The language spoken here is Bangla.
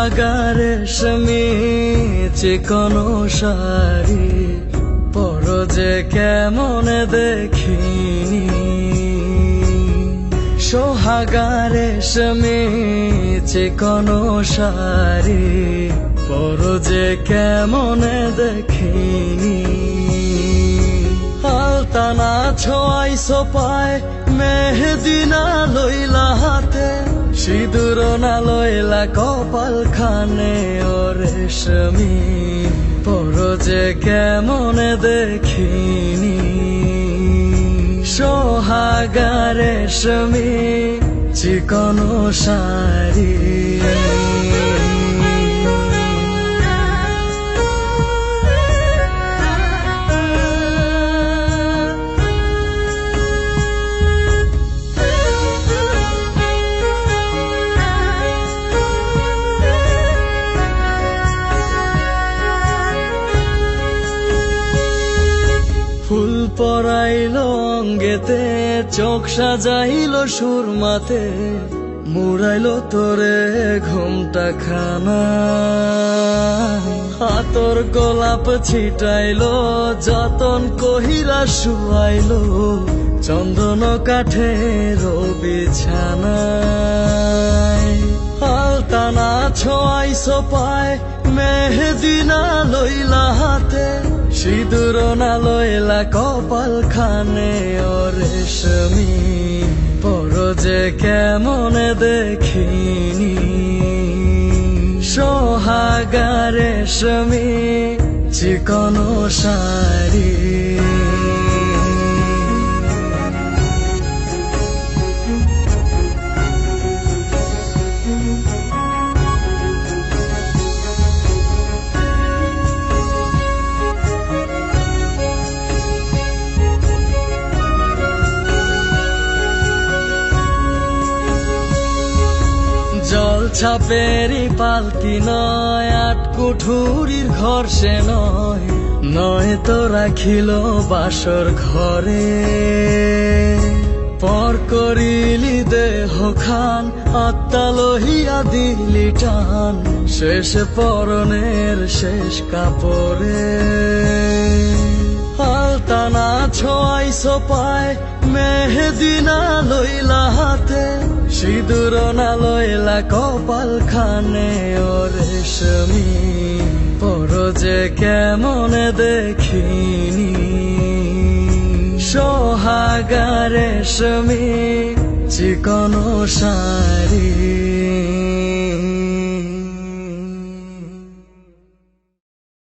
সোহাগারে রেশমি চিকন শাড়ি পর যে কেমন দেখিনি। সোহাগারে রেশমি চিকন শাড়ি পর যে কেমন দেখিনি। আলতানা ছোঁয়াইছো পায় মেহেদি না লইলা হাতে, সিঁদুর না লইলা কপাল খানে ও রেশমি পর যে কেমন দেখিনি। সোহাগার রেশমি চিকন শাড়ি ফুল পরাইলো অঙ্গেতে, চোখ সাজাইলো সুরমাতে, মুড়াইলো তোরে ঘুমটা খানা। হাতর গোলাপ ছিটাইলো, যতন কহিরা শুয়াইলো, চন্দন কাঠের বিছানায়। আলতানা ছোঁয়াইছো পায় মেহেদি না লইলা হাতে, সিঁদুর না লইলা কপাল খানে ও রেশমি পর যে কেমন দেখিনি। সোহাগার রেশমি চিকন শাড়ি জল ছাপেরই পালকি নয়, আট কুঠুরির ঘর সে নয়, নয় তো রাখিল বাসর ঘরে। পর করিলি দেহ খান, আত্মা লহিয়া দিলি টান, শেষ পরনের শেষ কাপড়ে। আলতানা ছোঁয়াইছো পায় মেহেদি না লইলা হাতে, সিঁদুর না লইলা কপাল খানে ও রেশমি পর যে কেমন দেখিনি। সোহাগার রেশমি চিকন শাড়ি।